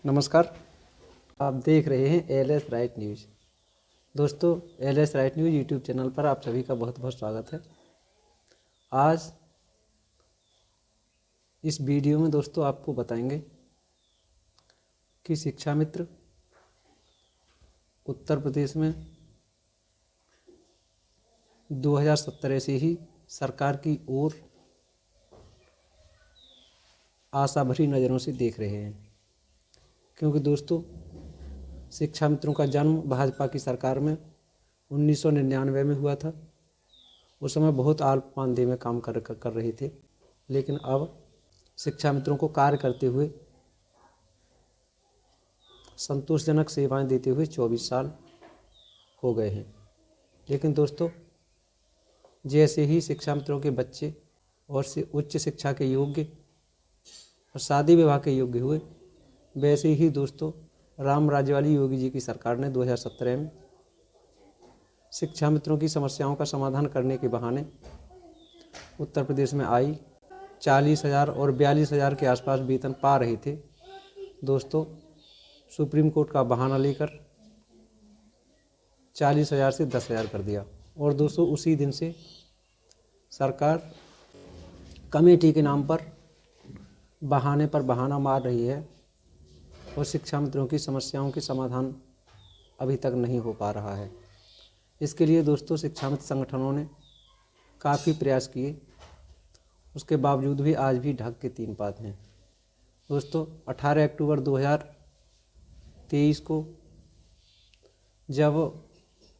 नमस्कार। आप देख रहे हैं एलएस राइट न्यूज़। दोस्तों, LS right news YouTube channel पर आप सभी का बहुत बहुत स्वागत है। आज इस वीडियो में दोस्तों आपको बताएंगे कि शिक्षा मित्र उत्तर प्रदेश में 2017 से ही सरकार की ओर आशा भरी नज़रों से देख रहे हैं, क्योंकि दोस्तों शिक्षा मित्रों का जन्म भाजपा की सरकार में 1999 में हुआ था। उस समय बहुत अल्प मानदेय में काम कर रहे थे, लेकिन अब शिक्षा मित्रों को कार्य करते हुए संतोषजनक सेवाएं देते हुए 24 साल हो गए हैं। लेकिन दोस्तों, जैसे ही शिक्षा मित्रों के बच्चे और उच्च शिक्षा के योग्य और शादी विवाह के योग्य हुए, वैसे ही दोस्तों राम राज्य वाली योगी जी की सरकार ने 2017 में शिक्षा मित्रों की समस्याओं का समाधान करने के बहाने उत्तर प्रदेश में आई 40,000 और 42,000 के आसपास वेतन पा रहे थे। दोस्तों, सुप्रीम कोर्ट का बहाना लेकर 40,000 से 10,000 कर दिया। और दोस्तों, उसी दिन से सरकार कमेटी के नाम पर बहाना मार रही है और शिक्षा मित्रों की समस्याओं के समाधान अभी तक नहीं हो पा रहा है। इसके लिए दोस्तों शिक्षा मित्र संगठनों ने काफ़ी प्रयास किए, उसके बावजूद भी आज भी ढक के तीन पात हैं। दोस्तों, 18 अक्टूबर 2023 को जब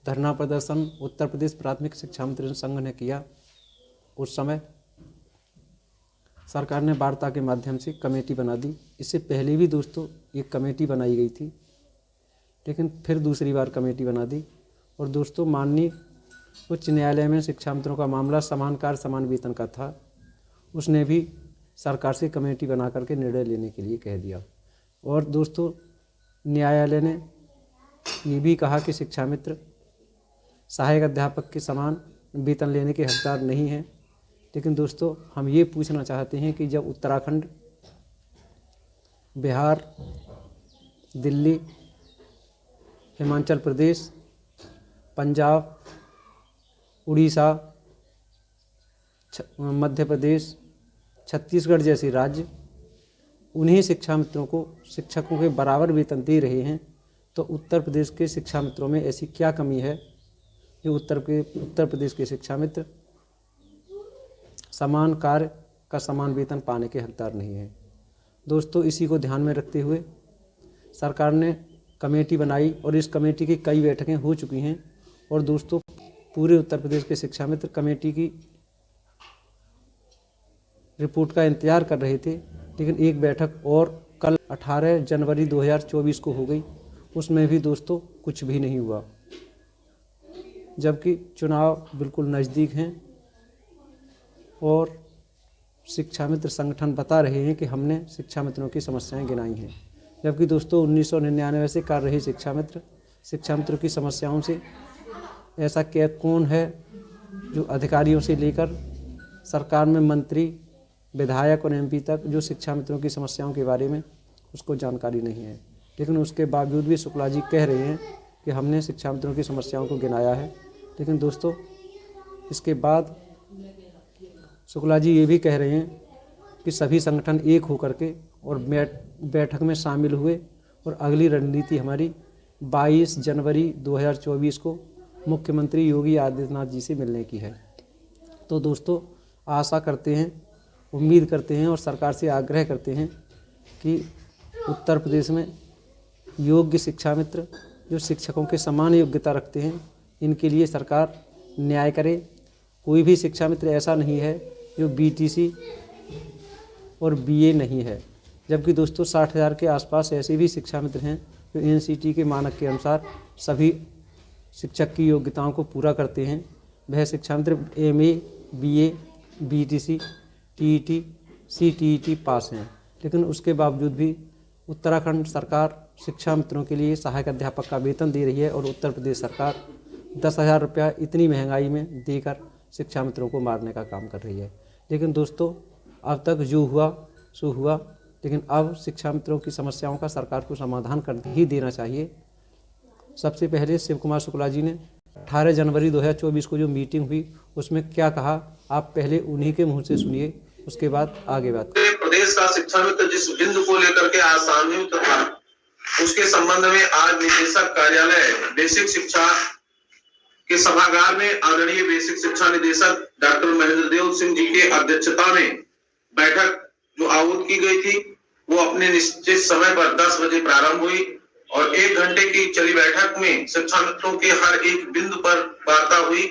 धरना प्रदर्शन उत्तर प्रदेश प्राथमिक शिक्षा मित्र संघ ने किया, उस समय सरकार ने वार्ता के माध्यम से कमेटी बना दी। इससे पहले भी दोस्तों एक कमेटी बनाई गई थी, लेकिन फिर दूसरी बार कमेटी बना दी। और दोस्तों, माननीय उच्च न्यायालय में शिक्षा मित्रों का मामला समान कार्य समान वेतन का था, उसने भी सरकार से कमेटी बना करके निर्णय लेने के लिए कह दिया। और दोस्तों, न्यायालय ने ये भी कहा कि शिक्षा मित्र सहायक अध्यापक के समान वेतन लेने के हकदार नहीं हैं। लेकिन दोस्तों, हम ये पूछना चाहते हैं कि जब उत्तराखंड, बिहार, दिल्ली, हिमाचल प्रदेश, पंजाब, उड़ीसा, मध्य प्रदेश, छत्तीसगढ़ जैसे राज्य उन्हीं शिक्षा मित्रों को शिक्षकों के बराबर वेतन दे रहे हैं, तो उत्तर प्रदेश के शिक्षा मित्रों में ऐसी क्या कमी है कि उत्तर प्रदेश के शिक्षा मित्र समान कार्य का समान वेतन पाने के हकदार नहीं है। दोस्तों, इसी को ध्यान में रखते हुए सरकार ने कमेटी बनाई और इस कमेटी की कई बैठकें हो चुकी हैं। और दोस्तों, पूरे उत्तर प्रदेश के शिक्षा मित्र कमेटी की रिपोर्ट का इंतजार कर रहे थे, लेकिन एक बैठक और कल 18 जनवरी 2024 को हो गई, उसमें भी दोस्तों कुछ भी नहीं हुआ, जबकि चुनाव बिल्कुल नज़दीक हैं और शिक्षा मित्र संगठन बता रहे हैं कि हमने शिक्षा मित्रों की समस्याएं गिनाई हैं। जबकि दोस्तों 1999 से कर रहे शिक्षा मित्रों की समस्याओं से ऐसा क्या कौन है जो अधिकारियों से लेकर सरकार में मंत्री, विधायक और एमपी तक जो शिक्षा मित्रों की समस्याओं के बारे में उसको जानकारी नहीं है। लेकिन उसके बावजूद भी शुक्ला जी कह रहे हैं कि हमने शिक्षा मित्रों की समस्याओं को गिनाया है। लेकिन दोस्तों, इसके बाद शुक्ला जी ये भी कह रहे हैं कि सभी संगठन एक होकर के और बैठक में शामिल हुए और अगली रणनीति हमारी 22 जनवरी 2024 को मुख्यमंत्री योगी आदित्यनाथ जी से मिलने की है। तो दोस्तों, आशा करते हैं, उम्मीद करते हैं और सरकार से आग्रह करते हैं कि उत्तर प्रदेश में योग्य शिक्षा मित्र जो शिक्षकों के समान योग्यता रखते हैं, इनके लिए सरकार न्याय करे। कोई भी शिक्षा मित्र ऐसा नहीं है जो बीटीसी और बीए नहीं है, जबकि दोस्तों 60,000 के आसपास ऐसे भी शिक्षा मित्र हैं जो एनसीटी के मानक के अनुसार सभी शिक्षक की योग्यताओं को पूरा करते हैं। वह शिक्षा मित्र MA, BA, BTC, TET, CTET pass हैं, लेकिन उसके बावजूद भी उत्तराखंड सरकार शिक्षा मित्रों के लिए सहायक अध्यापक का वेतन दे रही है और उत्तर प्रदेश सरकार 10,000 रुपया इतनी महंगाई में देकर शिक्षा मित्रों को मारने का काम कर रही है। लेकिन दोस्तों, अब तक जो हुआ सो हुआ, लेकिन अब शिक्षा मित्रों की समस्याओं का सरकार को समाधान कर ही देना चाहिए। सबसे पहले शिव कुमार शुक्ला जी ने 18 जनवरी 2024 को जो मीटिंग हुई उसमें क्या कहा, आप पहले उन्हीं के मुंह से सुनिए, उसके बाद आगे बात। प्रदेश का शिक्षा मित्र जिस बिंदु को लेकर के आज सामूहिक था, उसके संबंध में आज निदेशक कार्यालय बेसिक शिक्षा के सभागार में आदरणीय बेसिक शिक्षा निदेशक डॉक्टर महेंद्र देव सिंह जी के अध्यक्षता में बैठक जो आहूत की गई थी वो अपने निश्चित समय पर 10 बजे प्रारंभ हुई और 1 घंटे की चली बैठक में शिक्षा मित्रों के हर एक बिंदु पर वार्ता हुई,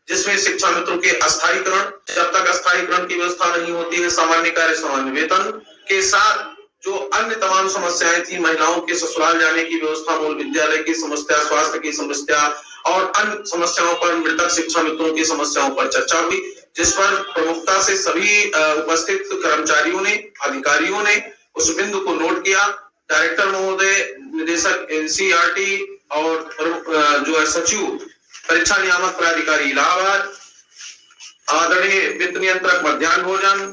जिसमें शिक्षा मित्रों के अस्थायीकरण, जब तक अस्थायीकरण की व्यवस्था नहीं होती है सामान्य कार्य सामान्य वेतन के साथ जो अन्य तमाम समस्याएं थी, महिलाओं के ससुराल जाने की व्यवस्था, मूल विद्यालय की समस्या, स्वास्थ्य की समस्या और अन्य समस्याओं पर, मृतक शिक्षा मित्रों की समस्याओं पर चर्चा हुई, जिस पर प्रमुखता से सभी उपस्थित कर्मचारियों ने, अधिकारियों ने उस बिंदु को नोट किया। डायरेक्टर महोदय, निदेशक एनसीईआरटी और जो है सचिव परीक्षा नियामक प्राधिकारी इलाहाबाद, आदरणीय वित्त नियंत्रक मध्याह्न भोजन,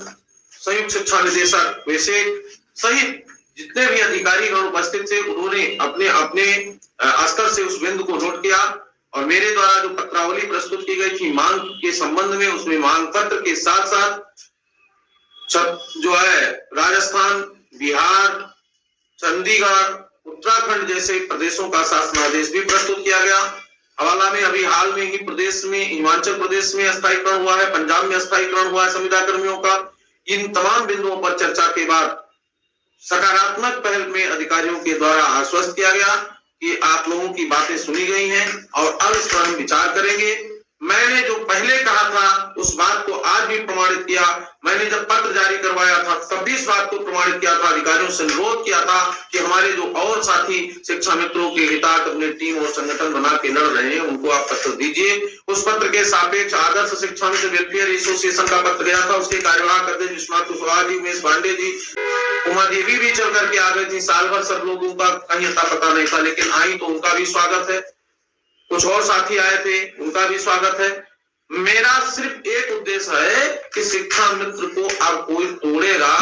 संयुक्त शिक्षा निदेशक बेसिक सहित जितने भी अधिकारी गण उपस्थित थे, उन्होंने अपने अपने स्तर से उस बिंदु को नोट किया और मेरे द्वारा जो पत्रावली प्रस्तुत की गई थी मांग के संबंध में, उसमें मांग पत्र के साथ साथ जो है राजस्थान, बिहार, चंडीगढ़, उत्तराखंड जैसे प्रदेशों का शासनादेश भी प्रस्तुत किया गया। हवाला में अभी हाल में ही प्रदेश में, हिमाचल प्रदेश में अस्थायीकरण हुआ है, पंजाब में अस्थायीकरण हुआ है संविदा कर्मियों का। इन तमाम बिंदुओं पर चर्चा के बाद सकारात्मक पहल में अधिकारियों के द्वारा आश्वस्त किया गया कि आप लोगों की बातें सुनी गई हैं और अब इस पर हम विचार करेंगे। मैंने जो पहले कहा था उस बात को आज भी प्रमाणित किया। मैंने जब पत्र जारी करवाया था तब भी इस बात को प्रमाणित किया था, अधिकारियों से अनुरोध किया था कि हमारे जो और साथी शिक्षा मित्रों के हितार्थ अपने टीम और संगठन बना के लड़ रहे हैं उनको आप पत्र दीजिए। उस पत्र के सापेक्ष आदर्श शिक्षा मित्र वेलफेयर एसोसिएशन का पत्र गया था, उसके कार्यवाहक अध्यक्ष विश्वनाथ कुशवाहा जी, उमेश पांडे जी, उमा देवी भी चल करके आ गई थी। साल भर सब लोगों का कहीं अता पता नहीं था, लेकिन आई तो उनका भी स्वागत है। कुछ और साथी आए थे, उनका भी स्वागत है। मेरा सिर्फ एक उद्देश्य है कि शिक्षा मित्र को अब कोई तोड़ेगा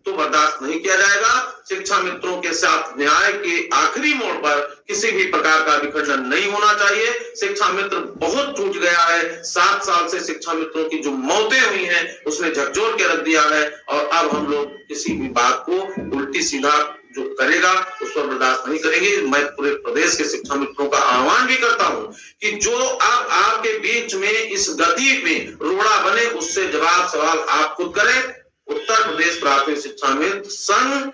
तो बर्दाश्त नहीं किया जाएगा। शिक्षा मित्रों के साथ न्याय के आखिरी मोड़ पर किसी भी प्रकार का विखंडन नहीं होना चाहिए। शिक्षा मित्र बहुत टूट गया है। 7 साल से शिक्षा मित्रों की जो मौतें हुई हैं उसने झकझोर के रख दिया है और अब हम लोग किसी भी बात को उल्टी सीधा जो करेगा उस पर बर्दाश्त नहीं करेंगे। मैं पूरे प्रदेश के शिक्षा मित्रों का आह्वान भी करता हूं कि जो अब आपके बीच में इस गति में रोड़ा बने उससे जवाब सवाल आप खुद करें। उत्तर प्रदेश प्राथमिक शिक्षा मित्र संघ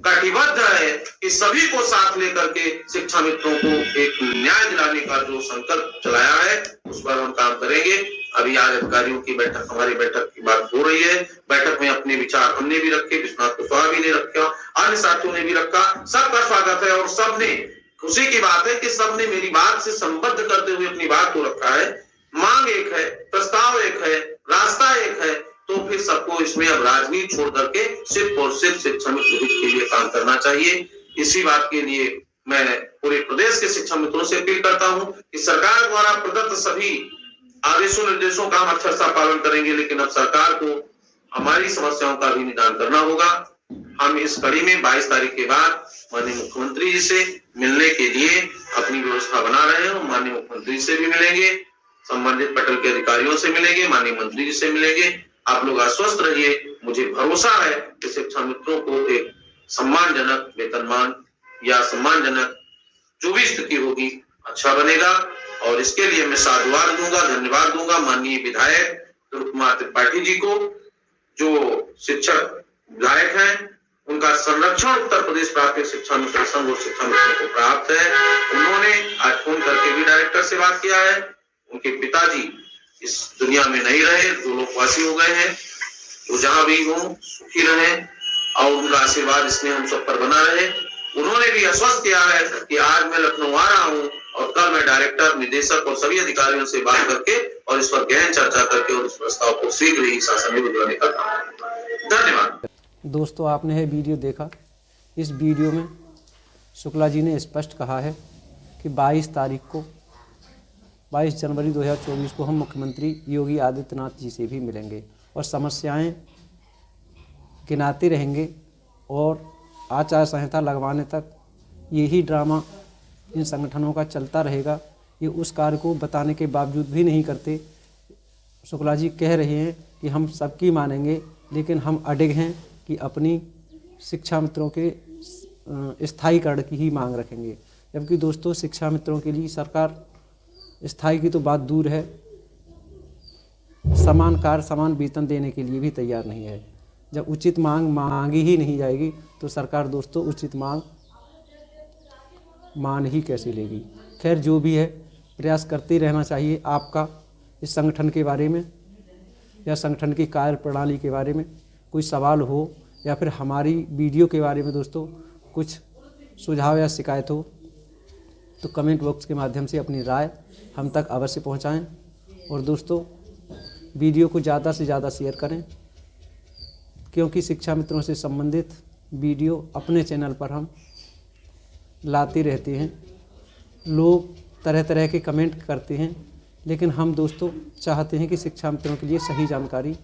कटिबद्ध है कि सभी को साथ लेकर के शिक्षा मित्रों को एक न्याय दिलाने का जो संकल्प चलाया है उस पर हम काम करेंगे। अभी आज अधिकारियों की बैठक, हमारी बैठक की बात हो रही है। बैठक में अपने विचार हमने भी रखे, विश्वनाथ कुशवाहा भी ने रखा, अन्य साथियों ने भी रखा। सबका स्वागत है और सबने, खुशी की बात है कि सबने मेरी बात से संबद्ध करते हुए अपनी बात को रखा है। मांग एक है, प्रस्ताव एक है, रास्ता एक है, तो फिर सबको इसमें अब राजनीति छोड़ करके सिर्फ और सिर्फ शिक्षा मित्र हित के लिए काम करना चाहिए। इसी बात के लिए मैं पूरे प्रदेश के शिक्षा मित्रों से अपील करता हूं कि सरकार द्वारा प्रदत्त सभी आदेशों निर्देशों का हम अक्षरशः पालन करेंगे, लेकिन अब सरकार को हमारी समस्याओं का भी निदान करना होगा। हम इस कड़ी में 22 तारीख के बाद माननीय मुख्यमंत्री जी से मिलने के लिए अपनी व्यवस्था बना रहे हैं। माननीय मुख्यमंत्री से भी मिलेंगे, संबंधित पटल के अधिकारियों से मिलेंगे, माननीय मंत्री जी से मिलेंगे। आप लोग आश्वस्त रहिए, मुझे भरोसा है कि शिक्षा मित्रों को एक सम्मानजनक वेतनमान या सम्मानजनक जो भी स्थिति होगी अच्छा बनेगा और इसके लिए मैं साधुवाद दूंगा, धन्यवाद दूंगा माननीय विधायक दुर्गा कुमार त्रिपाठी जी को, जो शिक्षक विधायक हैं। उनका संरक्षण उत्तर प्रदेश प्राथमिक शिक्षा मित्र संघ और शिक्षा मित्रों को प्राप्त है। उन्होंने आज फोन करके भी डायरेक्टर से बात किया है। उनके पिताजी इस दुनिया में नहीं रहे, दो लोकवासी हो गए हैं, तो जहां भी हो सुखी रहे और उनका आशीर्वाद इसमें हम सब पर बना रहे। उन्होंने भी आश्वस्त किया है कि आज मैं लखनऊ आ रहा हूं और कल मैं डायरेक्टर, निदेशक और सभी अधिकारियों से बात करके और इस पर गहन चर्चा करके और इस प्रस्ताव को शीघ्र ही शासन में भिजवाने का काम। धन्यवाद। दोस्तों, आपने यह वीडियो देखा। इस वीडियो में शुक्ला जी ने स्पष्ट कहा है कि 22 जनवरी 2024 को हम मुख्यमंत्री योगी आदित्यनाथ जी से भी मिलेंगे और समस्याएं गिनाते रहेंगे और आचार संहिता लगवाने तक यही ड्रामा इन संगठनों का चलता रहेगा। ये उस कार्य को बताने के बावजूद भी नहीं करते। शुक्ला जी कह रहे हैं कि हम सबकी मानेंगे, लेकिन हम अडिग हैं कि अपनी शिक्षा मित्रों के स्थायीकरण की ही मांग रखेंगे। जबकि दोस्तों शिक्षा मित्रों के लिए सरकार स्थायी की तो बात दूर है, समान कार्य समान वेतन देने के लिए भी तैयार नहीं है। जब उचित मांग मांगी ही नहीं जाएगी तो सरकार दोस्तों उचित मांग मान ही कैसे लेगी। खैर जो भी है, प्रयास करते रहना चाहिए। आपका इस संगठन के बारे में या संगठन की कार्य प्रणाली के बारे में कोई सवाल हो या फिर हमारी वीडियो के बारे में दोस्तों कुछ सुझाव या शिकायत हो तो कमेंट बॉक्स के माध्यम से अपनी राय हम तक अवश्य पहुंचाएं। और दोस्तों वीडियो को ज़्यादा से ज़्यादा शेयर करें, क्योंकि शिक्षा मित्रों से संबंधित वीडियो अपने चैनल पर हम लाते रहते हैं। लोग तरह तरह के कमेंट करते हैं, लेकिन हम दोस्तों चाहते हैं कि शिक्षा मित्रों के लिए सही जानकारी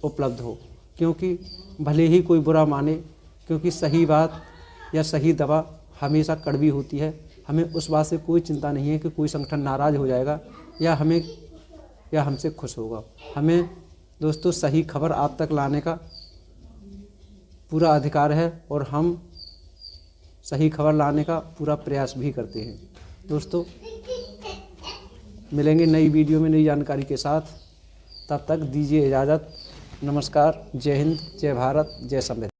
उपलब्ध हो, क्योंकि भले ही कोई बुरा माने, क्योंकि सही बात या सही दवा हमेशा कड़वी होती है। हमें उस बात से कोई चिंता नहीं है कि कोई संगठन नाराज़ हो जाएगा या हमसे खुश होगा। हमें दोस्तों सही खबर आप तक लाने का पूरा अधिकार है और हम सही खबर लाने का पूरा प्रयास भी करते हैं। दोस्तों मिलेंगे नई वीडियो में नई जानकारी के साथ, तब तक दीजिए इजाज़त। नमस्कार, जय हिंद, जय भारत, जय संविधान।